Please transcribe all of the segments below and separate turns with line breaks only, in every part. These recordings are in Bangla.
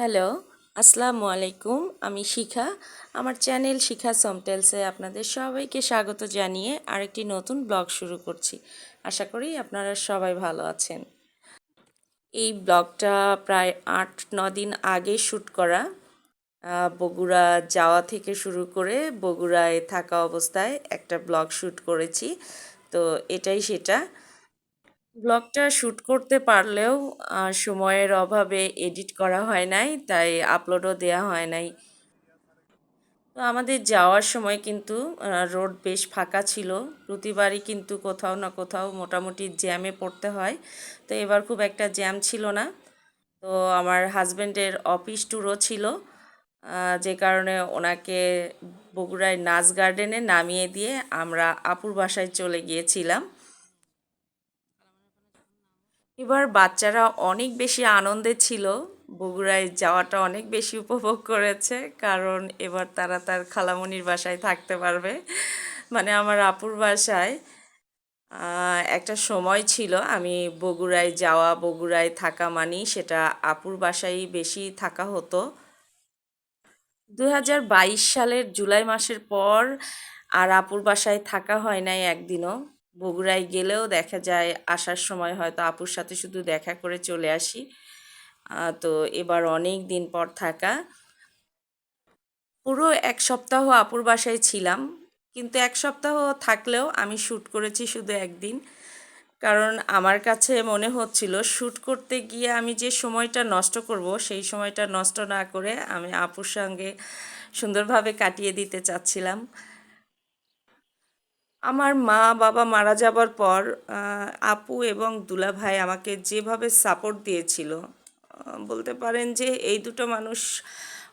হ্যালো, আসসালামু আলাইকুম। আমি শিখা। আমার চ্যানেল শিখা সমটেলসে আপনাদের সবাইকে স্বাগত জানিয়ে আরেকটি নতুন ব্লগ শুরু করছি। আশা করি আপনারা সবাই ভালো আছেন। এই ব্লগটা প্রায় ৮-৯ দিন আগে শ্যুট করা। বগুড়া যাওয়া থেকে শুরু করে বগুড়ায় থাকা অবস্থায় একটা ব্লগ শ্যুট করেছি। তো এটাই সেটা। ব্লগটা শ্যুট করতে পারলেও সময়ের অভাবে এডিট করা হয় নাই, তাই আপলোডও দেওয়া হয় নাই। তো আমাদের যাওয়ার সময় কিন্তু রোড বেশ ফাঁকা ছিল। প্রতিবারই কিন্তু কোথাও না কোথাও মোটামুটি জ্যামে পড়তে হয়। তো এবার খুব একটা জ্যাম ছিল না। তো আমার হাজব্যান্ডের অফিস ট্যুরও ছিল, যে কারণে ওনাকে বগুড়ায় নাচ গার্ডেনে নামিয়ে দিয়ে আমরা আপুর বাসায় চলে গিয়েছিলাম। এবার বাচ্চারা অনেক বেশি আনন্দে ছিল। বগুড়ায় যাওয়াটা অনেক বেশি উপভোগ করেছে, কারণ এবার তারা তার খালামণির বাসায় থাকতে পারবে, মানে আমার আপুর বাসায়। একটা সময় ছিল আমি বগুড়ায় যাওয়া, বগুড়ায় থাকা মানেই সেটা আপুর বাসায় বেশি থাকা হতো। 2022 সালের জুলাই মাসের পর আর আপুর বাসায় থাকা হয় নাই একদিনও। বগুড়ায় গেলেও দেখা যায় আসার সময় হয়তো আপুর সাথে শুধু দেখা করে চলে আসি। তো এবার অনেক দিন পর থাকা। পুরো 1 সপ্তাহ আপুর বাসায় ছিলাম, কিন্তু 1 সপ্তাহ থাকলেও আমি শ্যুট করেছি শুধু একদিন। কারণ আমার কাছে মনে হচ্ছিল শ্যুট করতে গিয়ে আমি যে সময়টা নষ্ট করব, সেই সময়টা নষ্ট না করে আমি আপুর সঙ্গে সুন্দরভাবে কাটিয়ে দিতে চাচ্ছিলাম। আমার মা বাবা মারা যাবার পর আপু এবং দুলাভাই আমাকে যেভাবে সাপোর্ট দিয়েছিল, বলতে পারেন যে এই দুটো মানুষ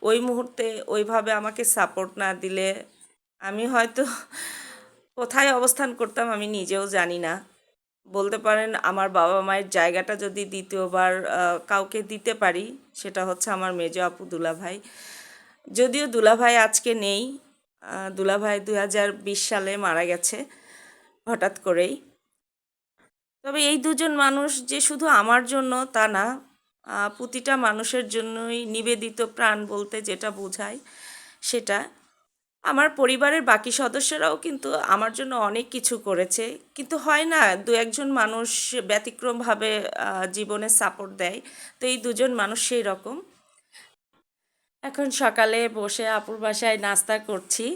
ওই মুহূর্তে ওইভাবে আমাকে সাপোর্ট না দিলে আমি হয়তো কোথায় অবস্থান করতাম আমি নিজেও জানি না। বলতে পারেন আমার বাবা মায়ের জায়গাটা যদি দ্বিতীয়বার কাউকে দিতে পারি, সেটা হচ্ছে আমার মেজো আপু দুলাভাই। যদিও দুলাভাই আজকে নেই, দুলাভাই 2020 সালে মারা গেছে হঠাৎ করেই। তবে এই দুজন মানুষ যে শুধু আমার জন্য তা না, প্রতিটা মানুষের জন্যই নিবেদিত প্রাণ বলতে যেটা বোঝায় সেটা। আমার পরিবারের বাকি সদস্যরাও কিন্তু আমার জন্য অনেক কিছু করেছে, কিন্তু হয় না দু একজন মানুষ ব্যতিক্রমভাবে জীবনে সাপোর্ট দেয়। তো এই দুজন মানুষ সেই রকম। এখন সকালে বসে আপুর বাসায় নাস্তা করছি,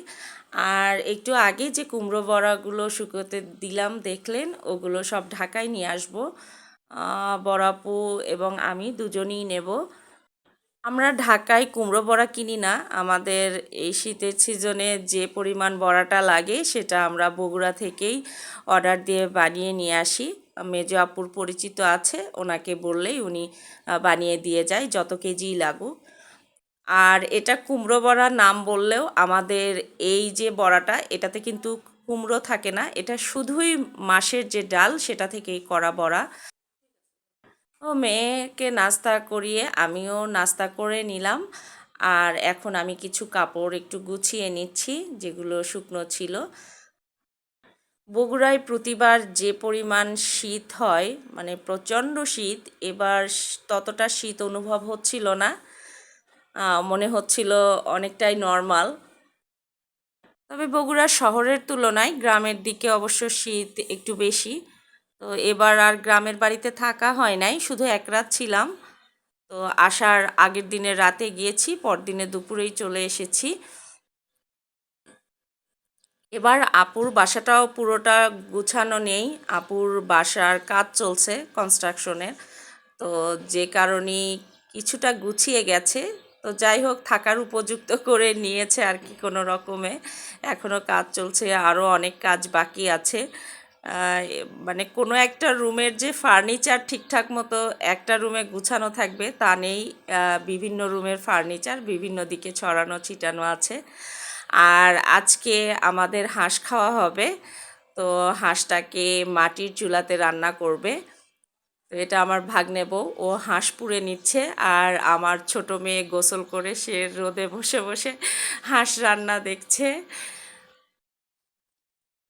আর একটু আগে যে কুমড়ো বড়াগুলো শুকোতে দিলাম দেখলেন, ওগুলো সব ঢাকায় নিয়ে আসবো। বড় আপু এবং আমি দুজনেই নেব। আমরা ঢাকায় কুমড়ো বড়া কিনি না। আমাদের এই শীতের সিজনে যে পরিমাণ বড়াটা লাগে সেটা আমরা বগুড়া থেকেই অর্ডার দিয়ে বানিয়ে নিয়ে আসি। মেজো আপুর পরিচিত আছে, ওনাকে বললেই উনি বানিয়ে দিয়ে যায় যত কেজিই লাগুক। আর এটা কুমড়ো বড়া নাম বললেও আমাদের এই যে বড়াটা, এটাতে কিন্তু কুমড়ো থাকে না, এটা শুধুই মাসের যে ডাল সেটা থেকেই করা বড়া। ও মেয়েকে নাস্তা করিয়ে আমিও নাস্তা করে নিলাম। আর এখন আমি কিছু কাপড় একটু গুছিয়ে নিচ্ছি যেগুলো শুকনো ছিল। বগুড়ায় প্রতিবার যে পরিমাণ শীত হয়, মানে প্রচণ্ড শীত, এবার ততটা শীত অনুভব হচ্ছিল না। মনে হচ্ছিল অনেকটাই নর্মাল। তবে বগুড়া শহরের তুলনায় গ্রামের দিকে অবশ্য শীত একটু বেশি। তো এবার আর গ্রামের বাড়িতে থাকা হয় নাই, শুধু এক রাত ছিলাম। তো আসার আগের দিনের রাতে গিয়েছি, পরদিনে দুপুরেই চলে এসেছি। এবার আপুর বাসাটাও পুরোটা গুছানো নেই, আপুর বাসার কাজ চলছে কনস্ট্রাকশনের। তো যে কারণেই কিছুটা গুছিয়ে গেছে। তো যাই হোক, থাকার উপযুক্ত করে নিয়েছে আর কি কোনো রকমে। এখনও কাজ চলছে, আরও অনেক কাজ বাকি আছে। মানে কোনো একটা রুমের যে ফার্নিচার ঠিকঠাক মতো একটা রুমে গুছানো থাকবে তা নেই। বিভিন্ন রুমের ফার্নিচার বিভিন্ন দিকে ছড়ানো ছিটানো আছে। আর আজকে আমাদের হাঁস খাওয়া হবে। তো হাঁসটাকে মাটির চুলাতে রান্না করবে। তো এটা আমার ভাগ্নে বউ, ও হাঁস পুড়ে নিচ্ছে। আর আমার ছোট মেয়ে গোসল করে সে রোদে বসে বসে হাঁস রান্না দেখছে।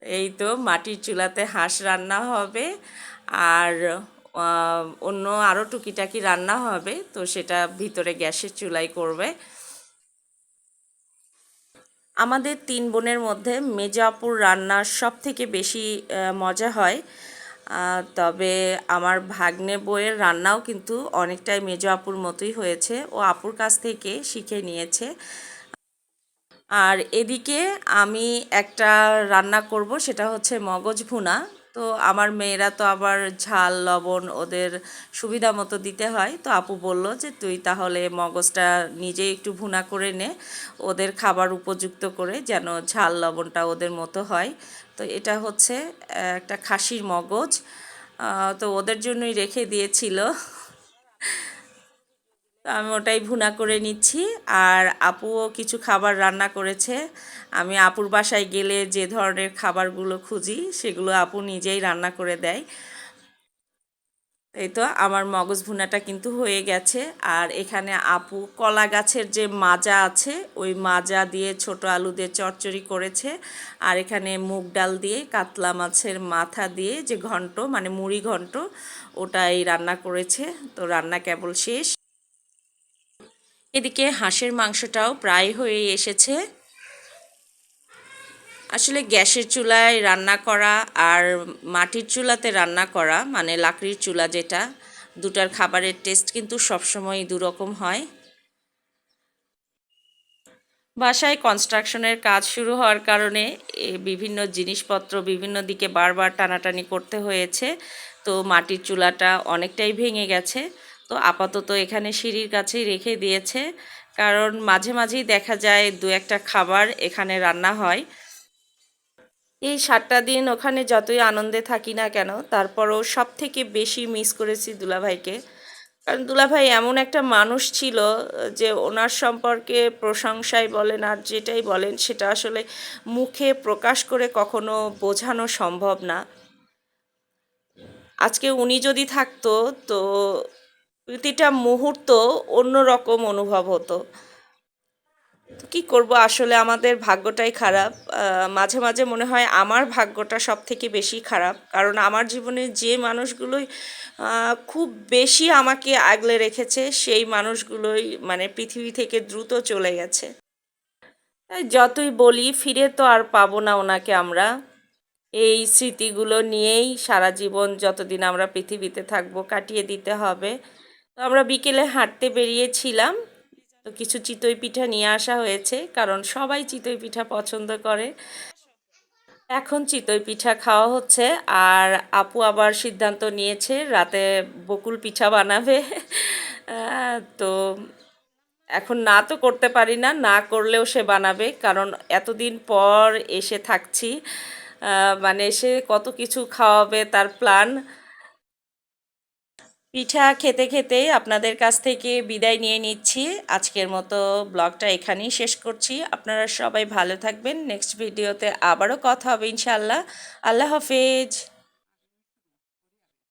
এই তো মাটির চুলাতে হাঁস রান্না হবে। আর অন্য আরও টুকিটাকি রান্না হবে, তো সেটা ভিতরে গ্যাসের চুলায় করবে। আমাদের ৩ বোনের মধ্যে মেজো আপুর রান্না সব থেকে বেশি মজা হয়। তবে আমার ভাগ্নে বউয়ের রান্নাও কিন্তু অনেকটাই মেজো আপুর মতোই হয়েছে, ও আপুর কাছ থেকে শিখে নিয়েছে। আর এদিকে আমি একটা রান্না করব, সেটা হচ্ছে মগজ ভুনা। তো আমার মেয়েরা তো আবার ঝাল লবণ ওদের সুবিধা মতো দিতে হয়, তো আপু বলল যে তুই তাহলে মগজটা নিজেই একটু ভুনা করে নে, ওদের খাবার উপযুক্ত করে, যেন ঝাল লবণটা ওদের মতো হয়। তো এটা হচ্ছে একটা খাসির মগজ, তো ওদের জন্যই রেখে দিয়েছিল। তো আমি ওটাই ভুনা করে নিচ্ছি। আর আপুও কিছু খাবার রান্না করেছে। আমি আপুর বাসায় গেলে যে ধরনের খাবারগুলো খুঁজি সেগুলো আপু নিজেই রান্না করে দেয়। এই তো আমার মগজ ভুনাটা কিন্তু হয়ে গেছে। আর এখানে আপু কলা গাছের যে মাজা আছে ওই মাজা দিয়ে ছোট আলু দিয়ে চচ্চড়ি করেছে। আর এখানে মুগ ডাল দিয়ে কাতলা মাছের মাথা দিয়ে যে ঘন্ট, মানে মুড়ি ঘন্ট, ওটাই রান্না করেছে। তো রান্না কেবল শেষ। এদিকে হাঁসের মাংসটাও প্রায় হয়ে এসেছে। আসলে গ্যাসের চুলায় রান্না করা আর মাটির চুলাতে রান্না করা, মানে লাকড়ির চুলা যেটা, দুটার খাবারের টেস্ট কিন্তু সবসময় দুরকম হয়। বাসায় কনস্ট্রাকশনের কাজ শুরু হওয়ার কারণে বিভিন্ন জিনিসপত্র বিভিন্ন দিকে বারবার টানাটানি করতে হয়েছে। তো মাটির চুলাটা অনেকটাই ভেঙে গেছে। তো আপাতত এখানে সিঁড়ির কাছেই রেখে দিয়েছে, কারণ মাঝে মাঝেই দেখা যায় দু একটা খাবার এখানে রান্না হয়। এই 7টা দিন ওখানে যতই আনন্দে থাকি না কেন, তারপরও সব থেকে বেশি মিস করেছি দুলাভাইকে। কারণ দুলাভাই এমন একটা মানুষ ছিল যে ওনার সম্পর্কে প্রশংসাই বলেন আর যেটাই বলেন সেটা আসলে মুখে প্রকাশ করে কখনো বোঝানো সম্ভব না। আজকে উনি যদি থাকতো তো প্রতিটা মুহূর্ত অন্যরকম অনুভব হতো। তো কী করব, আসলে আমাদের ভাগ্যটাই খারাপ। মাঝে মাঝে মনে হয় আমার ভাগ্যটা সব থেকে বেশি খারাপ, কারণ আমার জীবনে যে মানুষগুলোই খুব বেশি আমাকে আগলে রেখেছে সেই মানুষগুলোই মানে পৃথিবী থেকে দ্রুত চলে গেছে। তাই যতই বলি ফিরে তো আর পাবো না ওনাকে আমরা। এই স্মৃতিগুলো নিয়েই সারা জীবন যতদিন আমরা পৃথিবীতে থাকবো কাটিয়ে দিতে হবে। তো আমরা বিকেলে হাঁটতে বেরিয়েছিলাম, তো কিছু চিতই পিঠা নিয়ে আসা হয়েছে, কারণ সবাই চিতই পিঠা পছন্দ করে। এখন চিতই পিঠা খাওয়া হচ্ছে। আর আপু আবার সিদ্ধান্ত নিয়েছে রাতে বকুল পিঠা বানাবে। তো এখন না তো করতে পারি না, না করলেও সে বানাবে, কারণ এতদিন পর এসে থাকছি, মানে সে কত কিছু খাওয়াবে তার প্ল্যান। পিঠা খেতে খেতেই আপনাদের কাছ থেকে বিদায় নিয়ে নিচ্ছি। আজকের মতো ব্লগটা এখানেই শেষ করছি। আপনারা সবাই ভালো থাকবেন। নেক্সট ভিডিওতে আবারও কথা হবে ইনশাআল্লাহ। আল্লাহ হাফেজ।